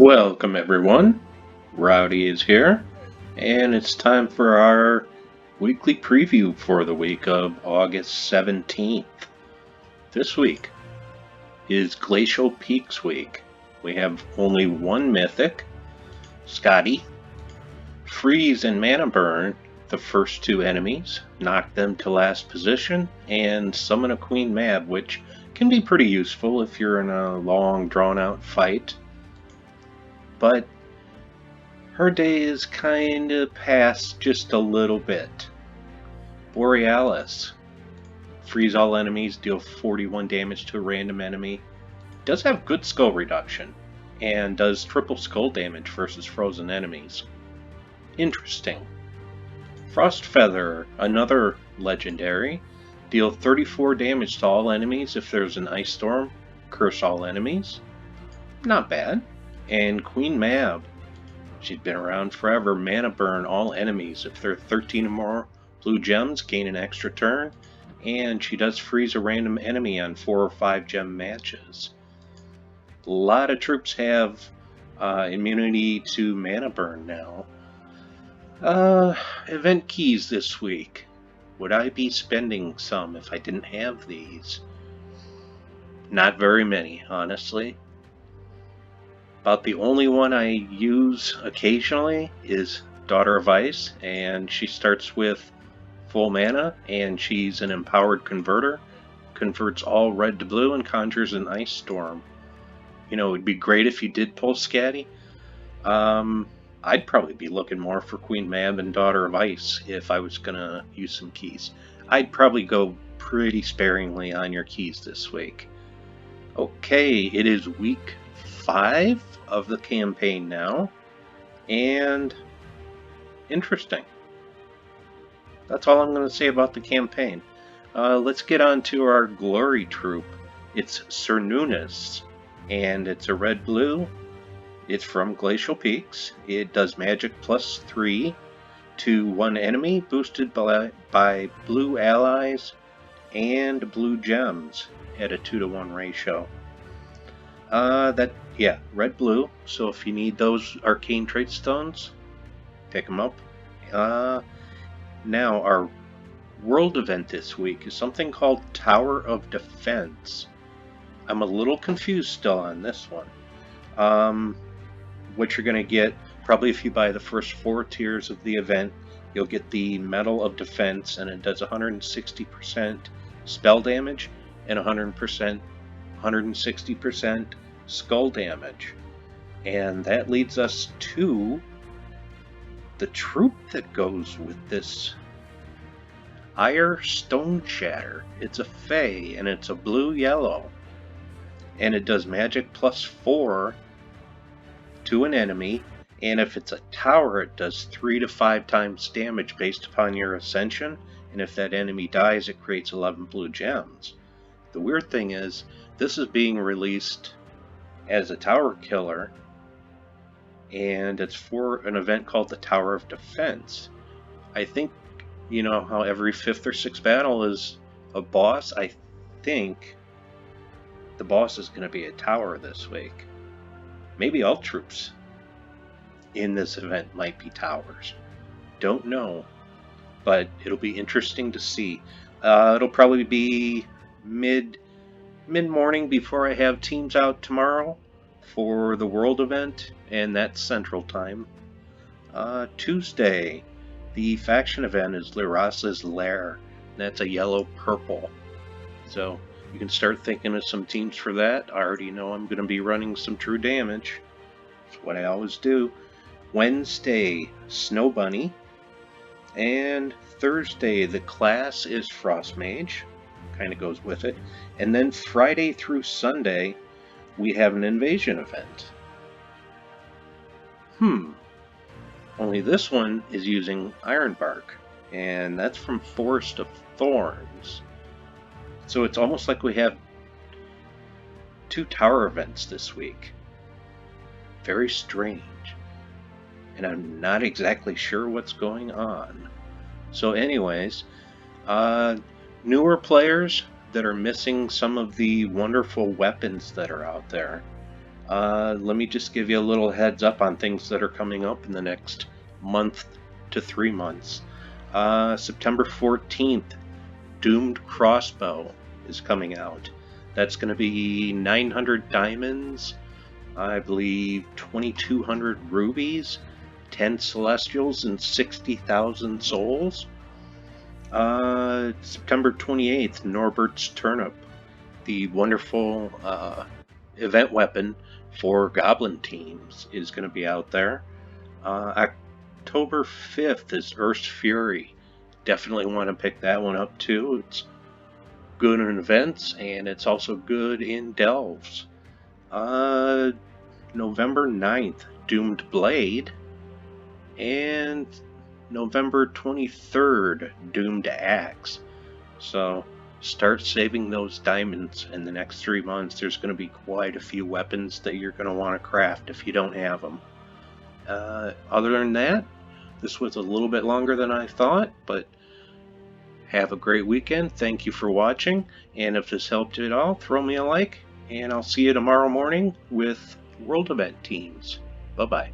Welcome everyone, Rowdy is here, and it's time for our weekly preview for the week of August 17th. This week is Glacial Peaks week. We have only one mythic, Scotty. Freeze and Mana Burn the first two enemies, knock them to last position, and summon a Queen Mab, which can be pretty useful if you're in a long drawn out fight. But her day is kinda past just a little bit. Borealis. Freeze all enemies, deal 41 damage to a random enemy. Does have good skull reduction, and does triple skull damage versus frozen enemies. Interesting. Frostfeather, another legendary. Deal 34 damage to all enemies if there's an ice storm. Curse all enemies. Not bad. And Queen Mab. She's been around forever. Mana burn all enemies. If there are 13 or more blue gems, gain an extra turn. And she does freeze a random enemy on 4 or 5 gem matches. A lot of troops have immunity to mana burn now. Event keys this week. Would I be spending some if I didn't have these? Not very many, honestly. About the only one I use occasionally is Daughter of Ice, and she starts with full mana, and she's an empowered converter. Converts all red to blue and conjures an ice storm. You know, it'd be great if you did pull Scatty. I'd probably be looking more for Queen Mab and Daughter of Ice if I was gonna use some keys. I'd probably go pretty sparingly on your keys this week. Okay, it is week 5 of the campaign now, and interesting. That's all I'm going to say about the campaign. Let's get on to our glory troupe. It's Cernunnos, and it's a red-blue. It's from Glacial Peaks. It does magic +3 to one enemy, boosted by blue allies and blue gems at a 2-to-1 ratio. Red-blue, so if you need those arcane trait stones, pick them up. Now, our world event this week is something called Tower of Defense. I'm a little confused still on this one. What you're going to get, probably if you buy the first 4 tiers of the event, you'll get the Medal of Defense, and it does 160% spell damage and 160% skull damage. And that leads us to the troupe that goes with this. Ire Stone Shatter. It's a Fae, and it's a blue-yellow. And it does magic +4 to an enemy, and if it's a tower, it does 3 to 5 times damage based upon your ascension, and if that enemy dies, it creates 11 blue gems. The weird thing is, this is being released as a tower killer, and it's for an event called the Tower of Defense. I think, you know how every 5th or 6th battle is a boss? I think the boss is going to be a tower this week. Maybe all troops in this event might be towers. Don't know, but it'll be interesting to see. It'll probably be mid-morning before I have teams out tomorrow for the world event, and that's Central Time. Tuesday, the faction event is Lyrasa's Lair, and that's a yellow-purple. So you can start thinking of some teams for that. I already know I'm going to be running some true damage. That's what I always do. Wednesday, Snow Bunny. And Thursday, the class is Frost Mage. Kind of goes with it. And then Friday through Sunday, we have an invasion event. Only this one is using Ironbark, and that's from Forest of Thorns. So it's almost like we have 2 tower events this week. Very strange. And I'm not exactly sure what's going on. So anyways, newer players that are missing some of the wonderful weapons that are out there. Let me just give you a little heads up on things that are coming up in the next month to 3 months. September 14th, Doomed Crossbow is coming out. That's going to be 900 diamonds, I believe 2,200 rubies, 10 celestials, and 60,000 souls. September 28th, Norbert's Turnip, the wonderful event weapon for goblin teams, is going to be out there. October 5th is Earth's Fury. Definitely want to pick that one up too. It's good in events, and it's also good in delves. November 9th, Doomed Blade, and November 23rd, Doomed Axe. So start saving those diamonds in the next 3 months. There's going to be quite a few weapons that you're going to want to craft if you don't have them. Other than that, this was a little bit longer than I thought, but have a great weekend. Thank you for watching, and if this helped you at all, throw me a like, and I'll see you tomorrow morning with World Event Teams. Bye-bye.